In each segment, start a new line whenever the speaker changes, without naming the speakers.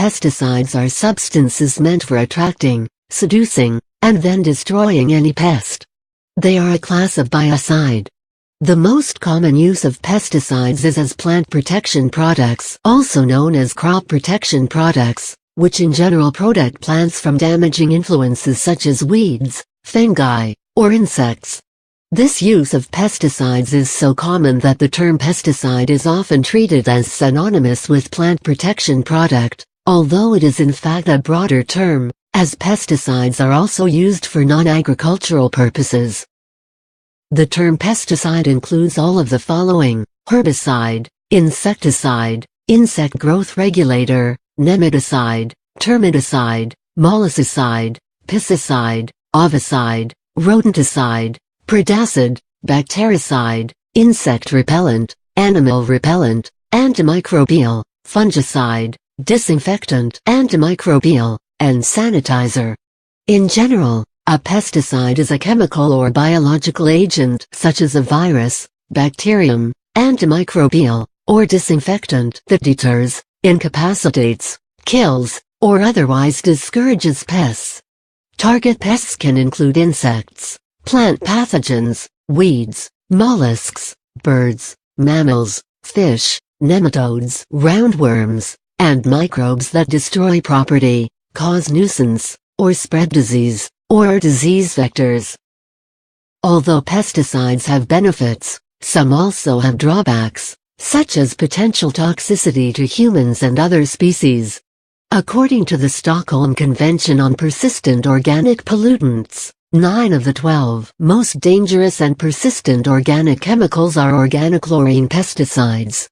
Pesticides are substances meant for attracting, seducing, and then destroying any pest. They are a class of biocide. The most common use of pesticides is as plant protection products, also known as crop protection products, which in general protect plants from damaging influences such as weeds, fungi, or insects. This use of pesticides is so common that the term pesticide is often treated as synonymous with plant protection product, although it is in fact a broader term, as pesticides are also used for non-agricultural purposes. The term pesticide includes all of the following: herbicide, insecticide, insect growth regulator, nematicide, termiticide, molluscicide, piscicide, ovicidicide, rodenticide, predacid, bactericide, insect repellent, animal repellent, antimicrobial, fungicide, disinfectant, antimicrobial, and sanitizer. In general, a pesticide is a chemical or biological agent such as a virus, bacterium, antimicrobial, or disinfectant that deters, incapacitates, kills, or otherwise discourages pests. Target pests can include insects, plant pathogens, weeds, mollusks, birds, mammals, fish, nematodes, roundworms, and microbes that destroy property, cause nuisance, or spread disease, or are disease vectors. Although pesticides have benefits, some also have drawbacks, such as potential toxicity to humans and other species. According to the Stockholm Convention on Persistent Organic Pollutants, 9 of the 12 most dangerous and persistent organic chemicals are organochlorine pesticides.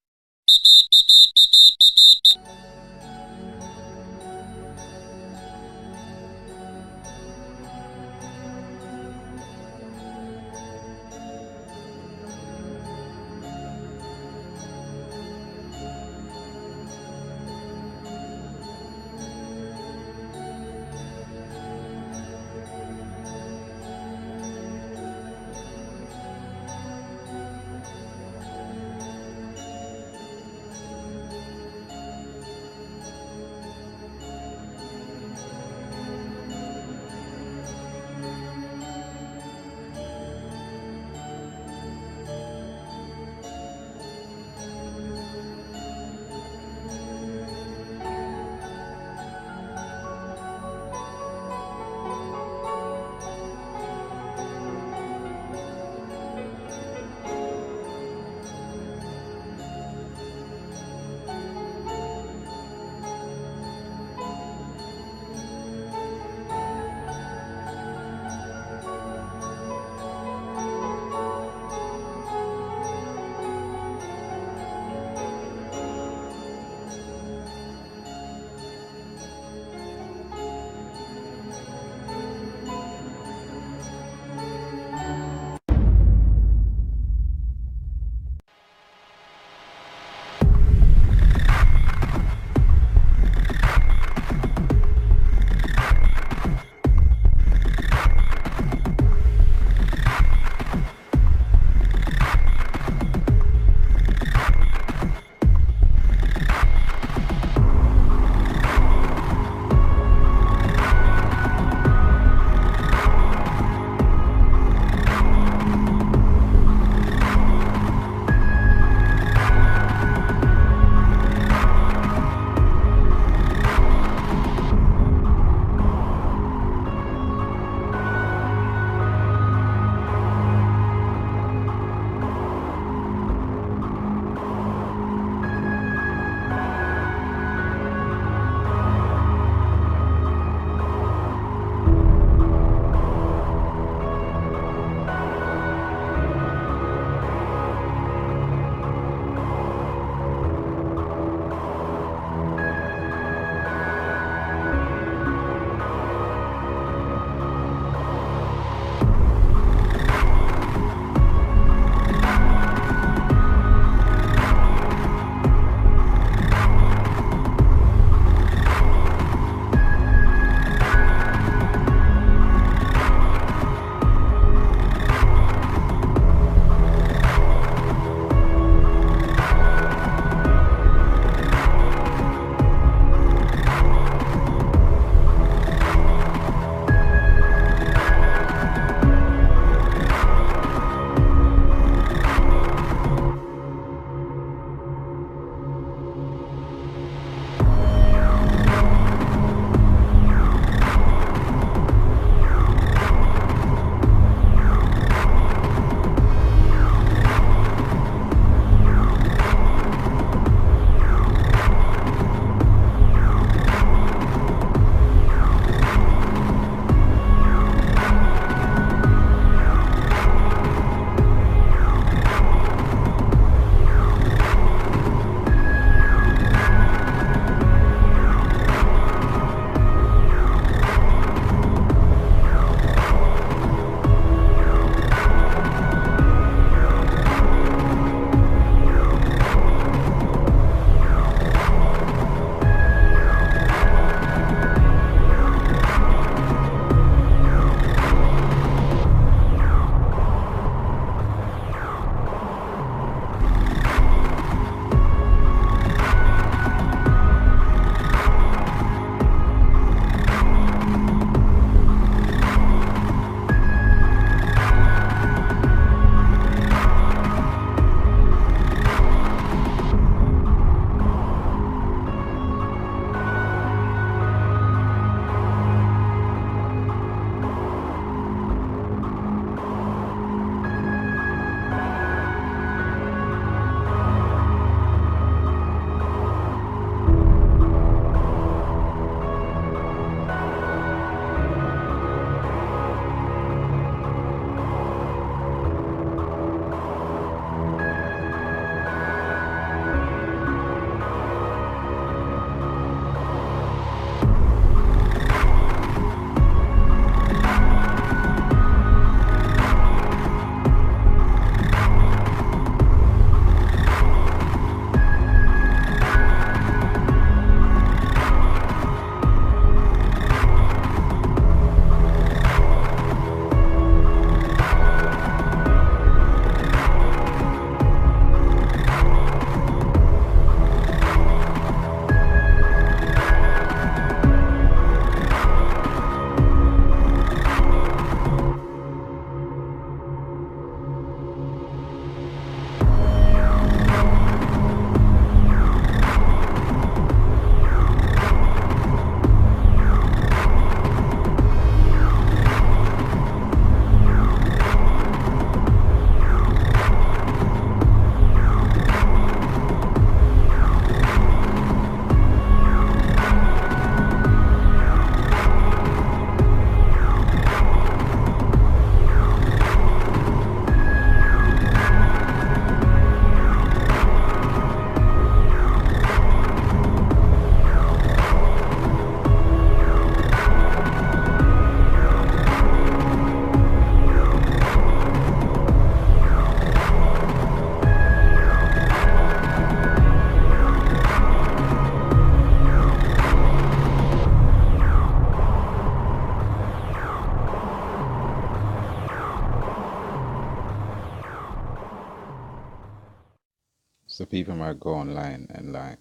So people might go online and like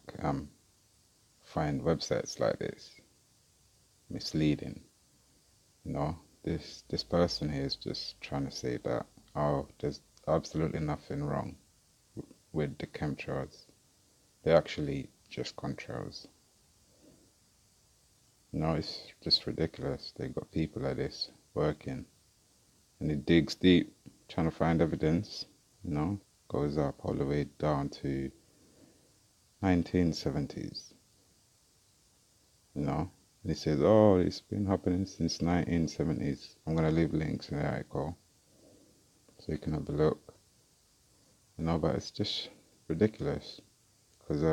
find websites like this misleading. You know, this person here is just trying to say that, oh, there's absolutely nothing wrong with the chemtrails. They're actually just contrails. You know, it's just ridiculous. They got people like this working, and it digs deep, trying to find evidence. You know, goes up all the way down to 1970s. You know, and he says, oh, it's been happening since 1970s. I'm gonna leave links in the article so you can have a look. You know, but it's just ridiculous because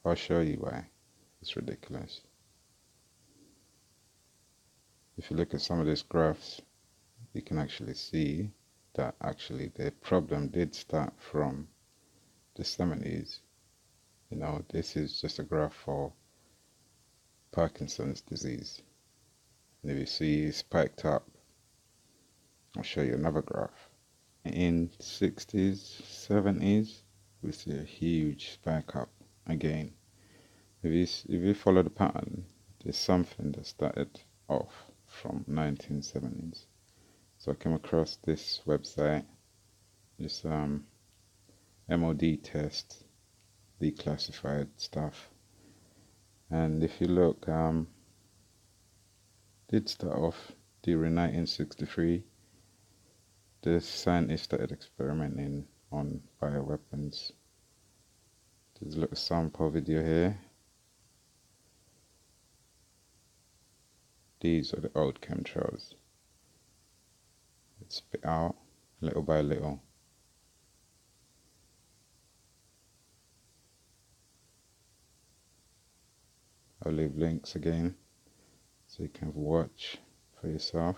I'll show you why it's ridiculous. If you look at some of these graphs, you can actually see that actually the problem did start from the 70s. You know, this is just a graph for Parkinson's disease. And if you see it's spiked up, I'll show you another graph. In 60s, 70s, we see a huge spike up again. If you follow the pattern, there's something that started off from 1970s. So I came across this website, this MOD test, declassified stuff. And if you look, did start off during 1963. The scientists started experimenting on bioweapons. There's a little sample video here. These are the old chemtrails. It's spit out little by little. I'll leave links again so you can watch for yourself.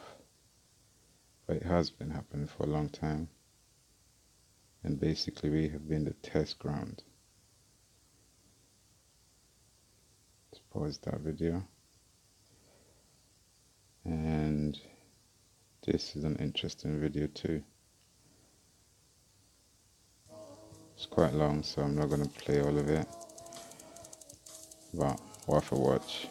But it has been happening for a long time. And basically we have been the test ground. Let's pause that video. And this is an interesting video too. It's quite long, so I'm not going to play all of it, but worth a watch.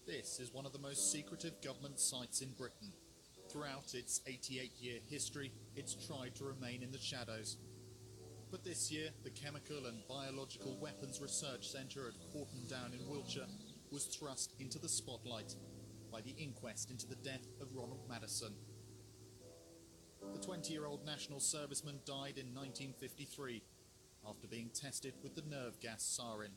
This is one of the most secretive government sites in Britain. Throughout its 88-year history, it's tried to remain in the shadows. But this year, the Chemical and Biological Weapons Research Centre at Porton Down in Wiltshire was thrust into the spotlight by the inquest into the death of Ronald Madison. The 20-year-old national serviceman died in 1953 after being tested with the nerve gas sarin.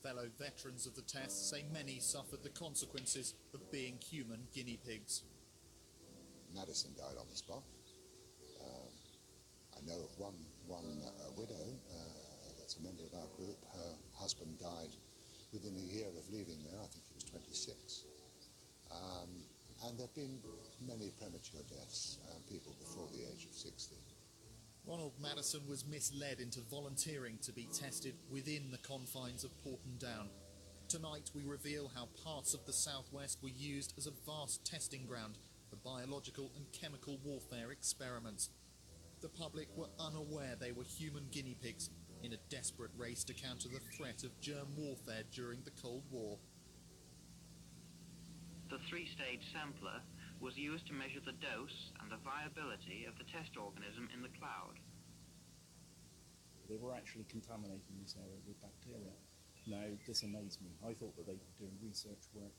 Fellow veterans of the test say many suffered the consequences of being human guinea pigs.
Madison died on the spot. I know of one widow that's a member of our group. Her husband died within a year of leaving there. I think he was 26. And there have been many premature deaths, people before the age of 60.
Ronald Madison was misled into volunteering to be tested within the confines of Porton Down. Tonight we reveal how parts of the southwest were used as a vast testing ground for biological and chemical warfare experiments. The public were unaware they were human guinea pigs in a desperate race to counter the threat of germ warfare during the Cold War.
The three-stage sampler was used to measure the dose and the viability of the test organism in the cloud.
They were actually contaminating this area with bacteria. Now, this amazed me. I thought that they were doing research work.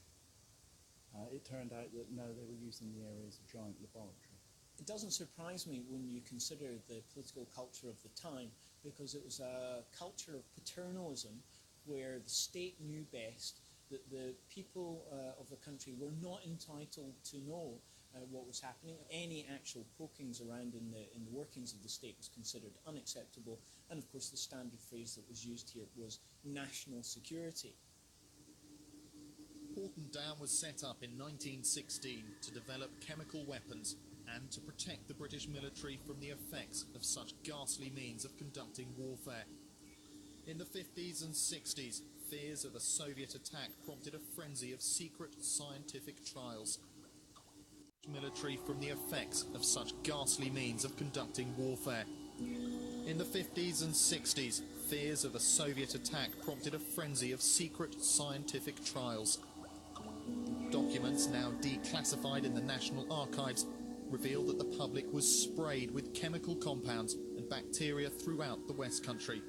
It turned out that no, they were using the area as a giant laboratory.
It doesn't surprise me when you consider the political culture of the time, because it was a culture of paternalism where the state knew best, that the people of the country were not entitled to know what was happening. Any actual pokings around in the workings of the state was considered unacceptable, and of course the standard phrase that was used here was national security.
Porton Down was set up in 1916 to develop chemical weapons and to protect the British military from the effects of such ghastly means of conducting warfare. In the 50s and 60s, fears of a Soviet attack prompted a frenzy of secret scientific trials. Military from the effects of such ghastly means of conducting warfare. In the 50s and 60s, fears of a Soviet attack prompted a frenzy of secret scientific trials. Documents now declassified in the National Archives reveal that the public was sprayed with chemical compounds and bacteria throughout the West Country.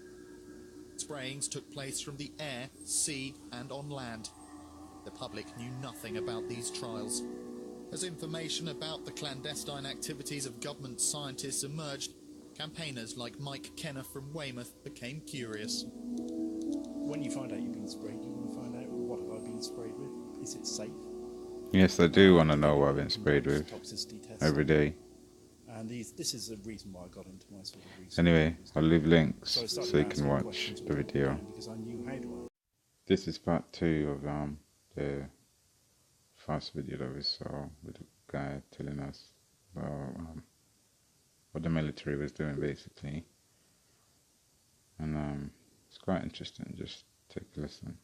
Sprayings took place from the air, sea and on land. The public knew nothing about these trials. As information about the clandestine activities of government scientists emerged, campaigners like Mike Kenner from Weymouth became curious.
When you find out you've been sprayed, you want to find out, what have I been sprayed with? Is it safe?
Yes, I do want to know what I've been sprayed with
Toxicity tests.
every day.
And this is the reason why I got into my sort of research.
Anyway, I'll leave links
So I
so
started
you can
asking
watch
questions
the video.
because I knew how to.
This is part 2 of the first video that we saw with the guy telling us about what the military was doing basically, and it's quite interesting. Just take a listen.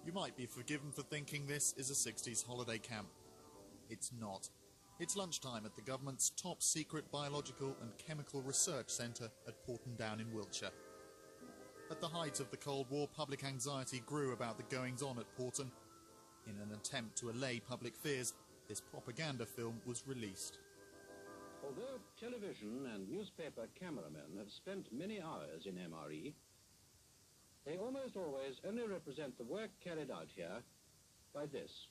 You might be forgiven for thinking this is a 60s holiday camp. It's not. It's lunchtime at the government's top secret biological and chemical research centre at Porton Down in Wiltshire. At the height of the Cold War, public anxiety grew about the goings-on at Porton. In an attempt to allay public fears, this propaganda film was released.
Although television and newspaper cameramen have spent many hours in MRE, they almost always only represent the work carried out here by this.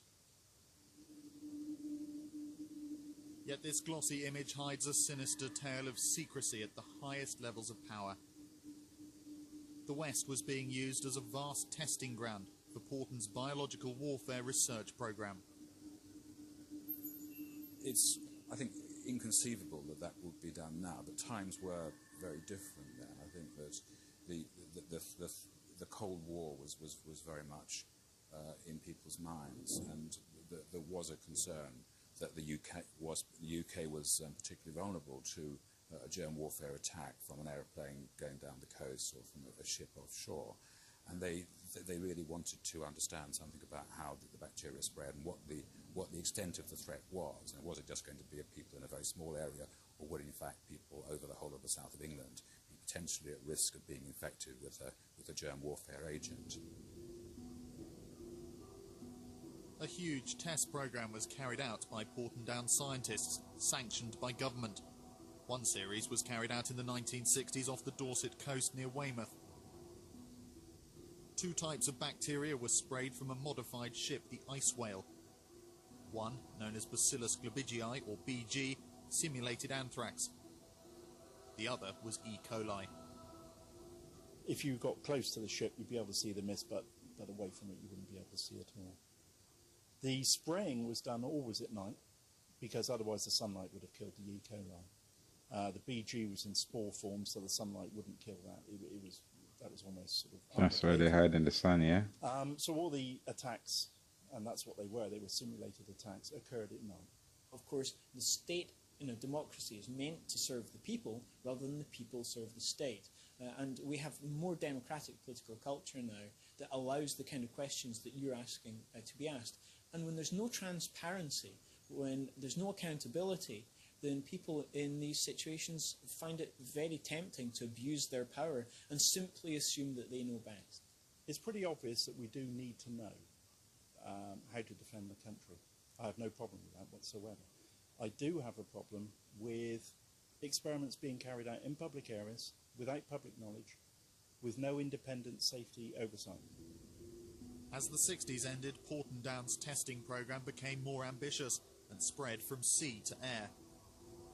Yet this glossy image hides a sinister tale of secrecy at the highest levels of power. The West was being used as a vast testing ground for Porton's biological warfare research program.
It's, I think, inconceivable that that would be done now, but times were very different then. I think that the Cold War was very much in people's minds, and there was a concern that the UK was particularly vulnerable to a germ warfare attack from an aeroplane going down the coast or from a ship offshore, and they really wanted to understand something about how the bacteria spread and what the extent of the threat was, and was it just going to be people in a very small area, or would in fact people over the whole of the south of England be potentially at risk of being infected with a germ warfare agent.
A huge test program was carried out by Porton Down scientists, sanctioned by government. One series was carried out in the 1960s off the Dorset coast near Weymouth. 2 types of bacteria were sprayed from a modified ship, the Ice Whale. One, known as Bacillus globigii, or BG, simulated anthrax. The other was E. coli.
If you got close to the ship, you'd be able to see the mist, but away from it, you wouldn't be able to see it at all. The spraying was done always at night, because otherwise the sunlight would have killed the E. coli. The BG was in spore form, so the sunlight wouldn't kill that. That was almost sort of...
That's why they hide in the sun, yeah?
So all the attacks, and that's what they were simulated attacks, occurred at night.
Of course, the state in a democracy is meant to serve the people rather than the people serve the state. And we have more democratic political culture now that allows the kind of questions that you're asking to be asked. And when there's no transparency, when there's no accountability, then people in these situations find it very tempting to abuse their power and simply assume that they know best.
It's pretty obvious that we do need to know how to defend the country. I have no problem with that whatsoever. I do have a problem with experiments being carried out in public areas, without public knowledge, with no independent safety oversight.
As the 60s ended, Portendown's testing programme became more ambitious and spread from sea to air.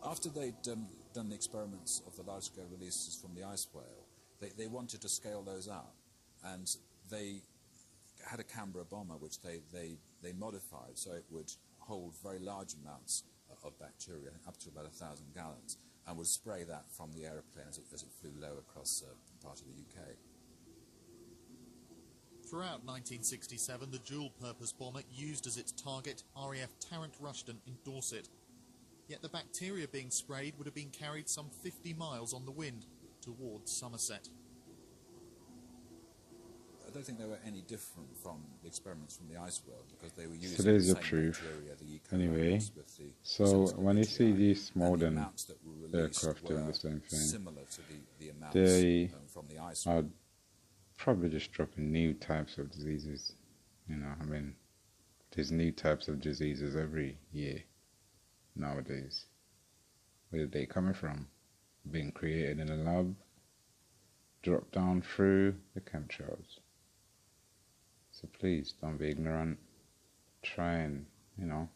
After they'd done the experiments of the large-scale releases from the ice whale, they wanted to scale those up, and they had a Canberra bomber which they modified so it would hold very large amounts of bacteria, up to about 1,000 gallons, and would spray that from the aeroplane as it flew low across part of the UK.
Throughout 1967, the dual-purpose bomber used as its target RAF Tarrant Rushden in Dorset. Yet the bacteria being sprayed would have been carried some 50 miles on the wind towards Somerset.
I don't think they were any different from the experiments from the ice world, because they were using
So there's
the
the
same
truth.
bacteria, the E. coli
Anyway,
with the
so
cells
when you
of
see
the
these
and the
modern
amounts that were released
aircraft doing
were
the same thing,
similar to the amounts
they
from the ice
are
world.
probably just dropping new types of diseases. You know, I mean, there's new types of diseases every year nowadays. Where are they coming from? Being created in a lab, dropped down through the chemtrails. So please don't be ignorant. Try and, you know,